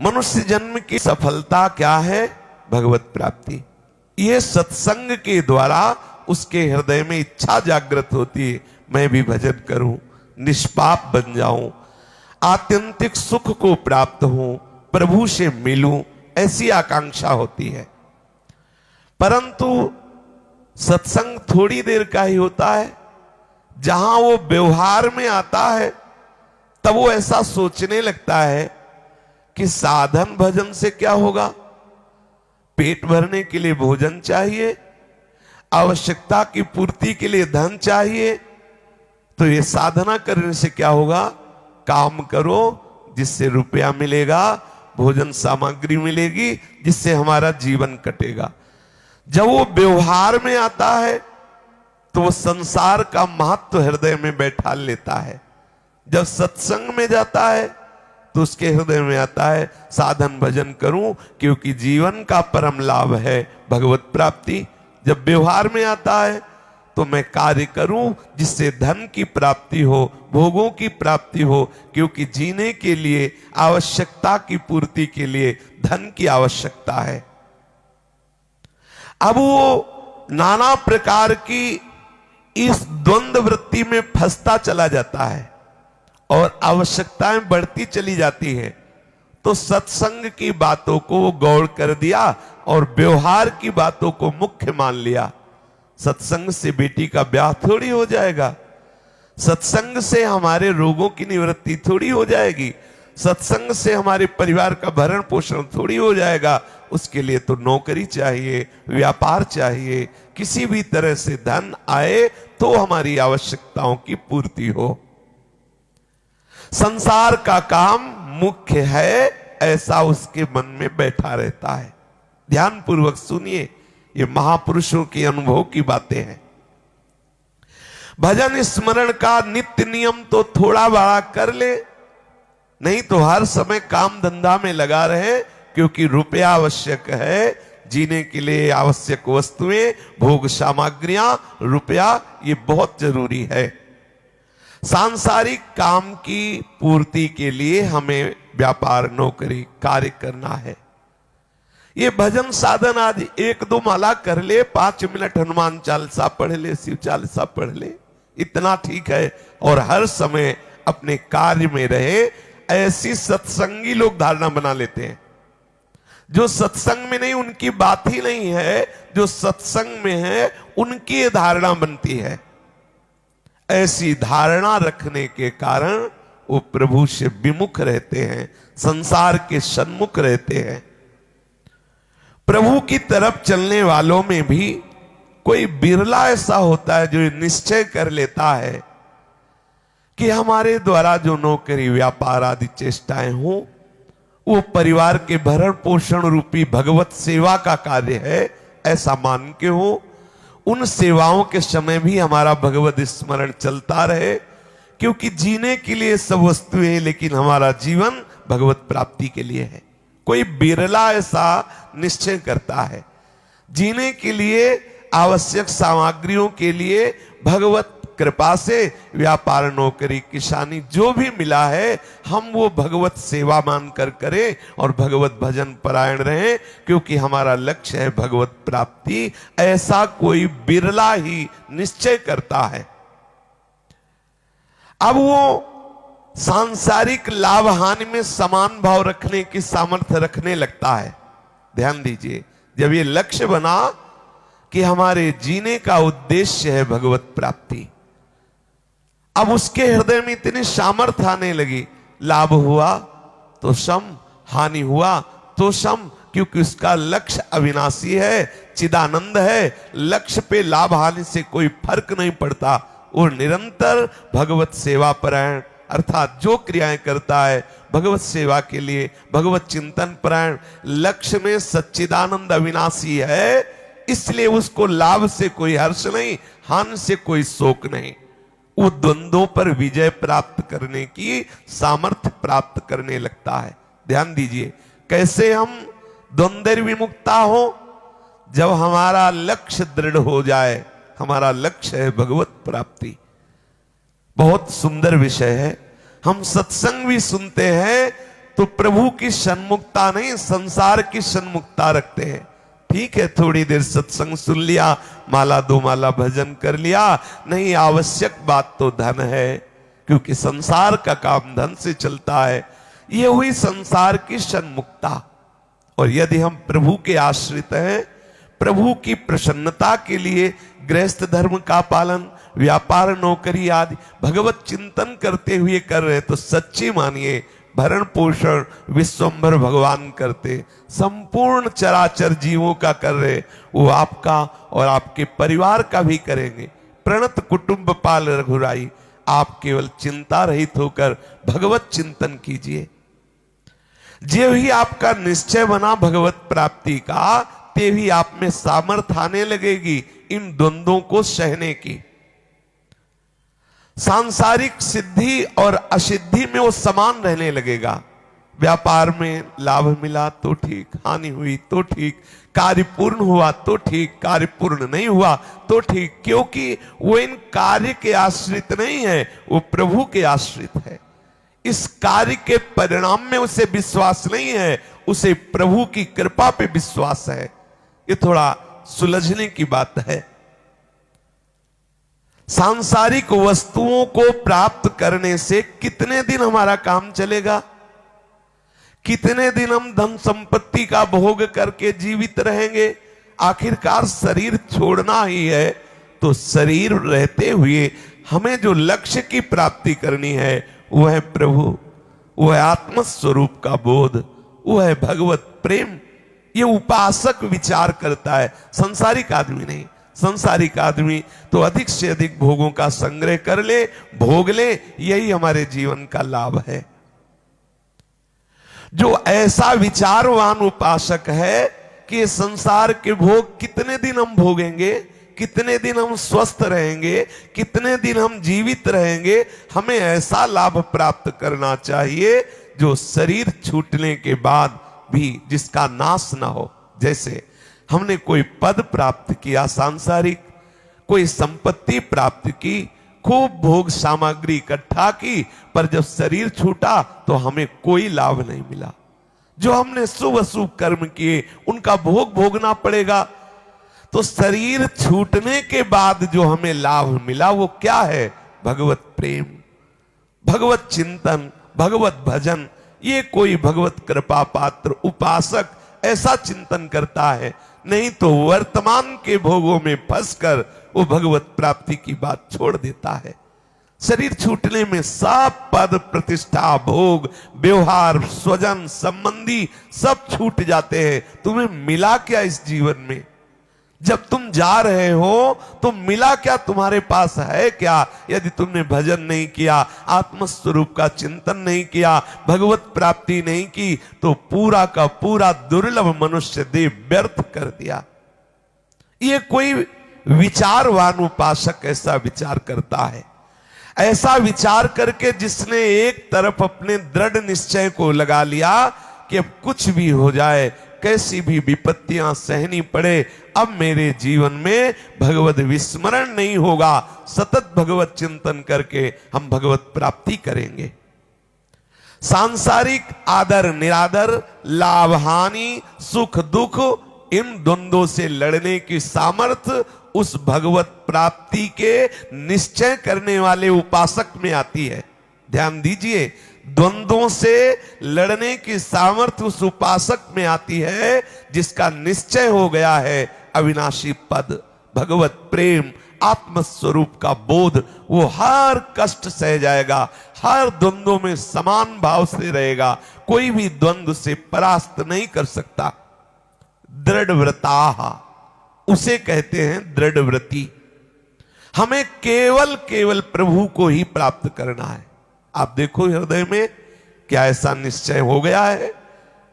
मनुष्य जन्म की सफलता क्या है? भगवत प्राप्ति। ये सत्संग के द्वारा उसके हृदय में इच्छा जागृत होती है, मैं भी भजन करूं, निष्पाप बन जाऊं, आत्यंतिक सुख को प्राप्त हूं, प्रभु से मिलूं, ऐसी आकांक्षा होती है। परंतु सत्संग थोड़ी देर का ही होता है। जहां वो व्यवहार में आता है तब वो ऐसा सोचने लगता है कि साधन भजन से क्या होगा, पेट भरने के लिए भोजन चाहिए, आवश्यकता की पूर्ति के लिए धन चाहिए, तो ये साधना करने से क्या होगा? काम करो जिससे रुपया मिलेगा, भोजन सामग्री मिलेगी जिससे हमारा जीवन कटेगा। जब वो व्यवहार में आता है तो वो संसार का महत्व हृदय में बैठा लेता है। जब सत्संग में जाता है तो उसके हृदय में आता है साधन भजन करूं, क्योंकि जीवन का परम लाभ है भगवत प्राप्ति। जब व्यवहार में आता है तो मैं कार्य करूं जिससे धन की प्राप्ति हो, भोगों की प्राप्ति हो, क्योंकि जीने के लिए, आवश्यकता की पूर्ति के लिए धन की आवश्यकता है। अब वो नाना प्रकार की इस द्वंद्व वृत्ति में फंसता चला जाता है और आवश्यकताएं बढ़ती चली जाती हैं। तो सत्संग की बातों को वो गौर कर दिया और व्यवहार की बातों को मुख्य मान लिया। सत्संग से बेटी का ब्याह थोड़ी हो जाएगा, सत्संग से हमारे रोगों की निवृत्ति थोड़ी हो जाएगी, सत्संग से हमारे परिवार का भरण पोषण थोड़ी हो जाएगा। उसके लिए तो नौकरी चाहिए, व्यापार चाहिए, किसी भी तरह से धन आए तो हमारी आवश्यकताओं की पूर्ति हो। संसार का काम मुख्य है, ऐसा उसके मन में बैठा रहता है। ध्यान पूर्वक सुनिए, ये महापुरुषों के अनुभव की बातें हैं। भजन स्मरण का नित्य नियम तो थोड़ा बड़ा कर ले, नहीं तो हर समय काम धंधा में लगा रहे, क्योंकि रुपया आवश्यक है, जीने के लिए आवश्यक वस्तुएं, भोग सामग्रियां, रुपया ये बहुत जरूरी है। सांसारिक काम की पूर्ति के लिए हमें व्यापार, नौकरी, कार्य करना है। ये भजन साधन आज एक दो माला कर ले, 5 मिनट हनुमान चालीसा पढ़ ले, शिव चालीसा पढ़ ले, इतना ठीक है, और हर समय अपने कार्य में रहे। ऐसी सत्संगी लोग धारणा बना लेते हैं। जो सत्संग में नहीं उनकी बात ही नहीं है, जो सत्संग में है उनकी ये धारणा बनती है। ऐसी धारणा रखने के कारण वो प्रभु से विमुख रहते हैं, संसार के सन्मुख रहते हैं। प्रभु की तरफ चलने वालों में भी कोई बिरला ऐसा होता है जो निश्चय कर लेता है कि हमारे द्वारा जो नौकरी, व्यापार आदि चेष्टाएं हों, वो परिवार के भरण पोषण रूपी भगवत सेवा का कार्य है, ऐसा मान के हो। उन सेवाओं के समय भी हमारा भगवत स्मरण चलता रहे, क्योंकि जीने के लिए सब वस्तुएं हैं, लेकिन हमारा जीवन भगवत प्राप्ति के लिए है। कोई बिरला ऐसा निश्चय करता है, जीने के लिए आवश्यक सामग्रियों के लिए भगवत कृपा से व्यापार, नौकरी, किसानी जो भी मिला है, हम वो भगवत सेवा मानकर करें और भगवत भजन परायण रहें, क्योंकि हमारा लक्ष्य है भगवत प्राप्ति। ऐसा कोई बिरला ही निश्चय करता है। अब वो सांसारिक लाभ हानि में समान भाव रखने की सामर्थ्य रखने लगता है। ध्यान दीजिए, जब ये लक्ष्य बना कि हमारे जीने का उद्देश्य है भगवत प्राप्ति, अब उसके हृदय में इतनी सामर्थ्य आने लगी, लाभ हुआ तो सम, हानि हुआ तो सम, क्योंकि उसका लक्ष्य अविनाशी है, चिदानंद है। लक्ष्य पे लाभ हानि से कोई फर्क नहीं पड़ता। वो निरंतर भगवत सेवा परायण, अर्थात जो क्रियाएं करता है भगवत सेवा के लिए, भगवत चिंतन परायण, लक्ष्य में सच्चिदानंद अविनाशी है, इसलिए उसको लाभ से कोई हर्ष नहीं, हानि से कोई शोक नहीं। वो द्वंद्वों पर विजय प्राप्त करने की सामर्थ्य प्राप्त करने लगता है। ध्यान दीजिए, कैसे हम द्वंद्व विमुक्ता हो? जब हमारा लक्ष्य दृढ़ हो जाए। हमारा लक्ष्य है भगवत प्राप्ति। बहुत सुंदर विषय है। हम सत्संग भी सुनते हैं तो प्रभु की सन्मुखता नहीं, संसार की सन्मुखता रखते हैं। ठीक है, थोड़ी देर सत्संग सुन लिया, माला दो माला भजन कर लिया, नहीं, आवश्यक बात तो धन है, क्योंकि संसार का काम धन से चलता है। ये हुई संसार की सन्मुखता। और यदि हम प्रभु के आश्रित हैं, प्रभु की प्रसन्नता के लिए गृहस्थ धर्म का पालन, व्यापार, नौकरी आदि भगवत चिंतन करते हुए कर रहे, तो सच्ची मानिए भरण पोषण विश्वंभर भगवान करते, संपूर्ण चराचर जीवों का कर रहे, वो आपका और आपके परिवार का भी करेंगे। प्रणत कुटुंब पाल रघुराई। आप केवल चिंता रहित होकर भगवत चिंतन कीजिए। जे ही आपका निश्चय बना भगवत प्राप्ति का, ते भी आप में सामर्थ्य आने लगेगी इन द्वंद्वों को सहने की। सांसारिक सिद्धि और असिद्धि में वो समान रहने लगेगा। व्यापार में लाभ मिला तो ठीक, हानि हुई तो ठीक, कार्य पूर्ण हुआ तो ठीक, कार्य पूर्ण नहीं हुआ तो ठीक, क्योंकि वो इन कार्य के आश्रित नहीं है, वो प्रभु के आश्रित है। इस कार्य के परिणाम में उसे विश्वास नहीं है, उसे प्रभु की कृपा पे विश्वास है। ये थोड़ा सुलझने की बात है। सांसारिक वस्तुओं को प्राप्त करने से कितने दिन हमारा काम चलेगा? कितने दिन हम धन संपत्ति का भोग करके जीवित रहेंगे? आखिरकार शरीर छोड़ना ही है। तो शरीर रहते हुए हमें जो लक्ष्य की प्राप्ति करनी है वह है प्रभु, वह है आत्म स्वरूप का बोध, वह है भगवत प्रेम। ये उपासक विचार करता है, संसारिक आदमी नहीं। संसारिक आदमी तो अधिक से अधिक भोगों का संग्रह कर ले, भोग ले, यही हमारे जीवन का लाभ है। जो ऐसा विचारवान उपासक है कि संसार के भोग कितने दिन हम भोगेंगे, कितने दिन हम स्वस्थ रहेंगे, कितने दिन हम जीवित रहेंगे, हमें ऐसा लाभ प्राप्त करना चाहिए जो शरीर छूटने के बाद भी जिसका नाश ना हो। जैसे हमने कोई पद प्राप्त किया सांसारिक, कोई संपत्ति प्राप्त की, खूब भोग सामग्री इकट्ठा की, पर जब शरीर छूटा तो हमें कोई लाभ नहीं मिला। जो हमने शुभ अशुभ कर्म किए उनका भोग भोगना पड़ेगा। तो शरीर छूटने के बाद जो हमें लाभ मिला वो क्या है? भगवत प्रेम, भगवत चिंतन, भगवत भजन। ये कोई भगवत कृपा पात्र उपासक ऐसा चिंतन करता है, नहीं तो वर्तमान के भोगों में फंसकर वो भगवत प्राप्ति की बात छोड़ देता है। शरीर छूटने में सब पद प्रतिष्ठा भोग व्यवहार स्वजन संबंधी सब छूट जाते हैं। तुम्हें मिला क्या इस जीवन में? जब तुम जा रहे हो तो मिला क्या? तुम्हारे पास है क्या? यदि तुमने भजन नहीं किया, आत्मस्वरूप का चिंतन नहीं किया, भगवत प्राप्ति नहीं की, तो पूरा का पूरा दुर्लभ मनुष्य देह व्यर्थ कर दिया। ये कोई विचारवान उपासक ऐसा विचार करता है। ऐसा विचार करके जिसने एक तरफ अपने दृढ़ निश्चय को लगा लिया कि अब कुछ भी हो जाए, कैसी भी विपत्तियां सहनी पड़े, अब मेरे जीवन में भगवत विस्मरण नहीं होगा, सतत भगवत चिंतन करके हम भगवत प्राप्ति करेंगे। सांसारिक आदर निरादर, लाभ हानि, सुख दुख, इन द्वंद्वों से लड़ने की सामर्थ्य उस भगवत प्राप्ति के निश्चय करने वाले उपासक में आती है। ध्यान दीजिए, द्वंद्वों से लड़ने की सामर्थ्य उस उपासक में आती है जिसका निश्चय हो गया है अविनाशी पद, भगवत प्रेम, आत्मस्वरूप का बोध। वो हर कष्ट सह जाएगा, हर द्वंद्वों में समान भाव से रहेगा, कोई भी द्वंद्व से परास्त नहीं कर सकता। दृढ़ व्रता उसे कहते हैं दृढ़ व्रती। हमें केवल केवल प्रभु को ही प्राप्त करना है। आप देखो हृदय में क्या ऐसा निश्चय हो गया है?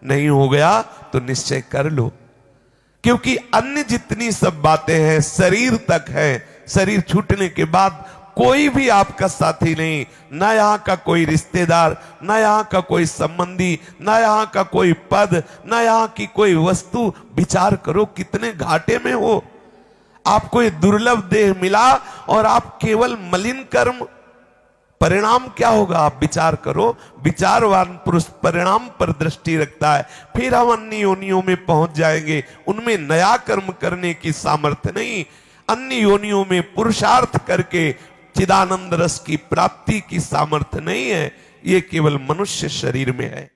नहीं हो गया तो निश्चय कर लो, क्योंकि अन्य जितनी सब बातें हैं शरीर तक है। शरीर छूटने के बाद कोई भी आपका साथी नहीं, ना यहाँ का कोई रिश्तेदार, ना यहाँ का कोई संबंधी, ना यहाँ का कोई पद, ना यहाँ की कोई वस्तु। विचार करो कितने घाटे में हो। आपको ये दुर्लभ देह मिला और आप केवल मलिन कर्म, परिणाम क्या होगा आप विचार करो। विचारवान पुरुष परिणाम पर दृष्टि रखता है। फिर हम अन्य योनियों में पहुंच जाएंगे, उनमें नया कर्म करने की सामर्थ्य नहीं। अन्य योनियों में पुरुषार्थ करके चिदानंद रस की प्राप्ति की सामर्थ्य नहीं है, ये केवल मनुष्य शरीर में है।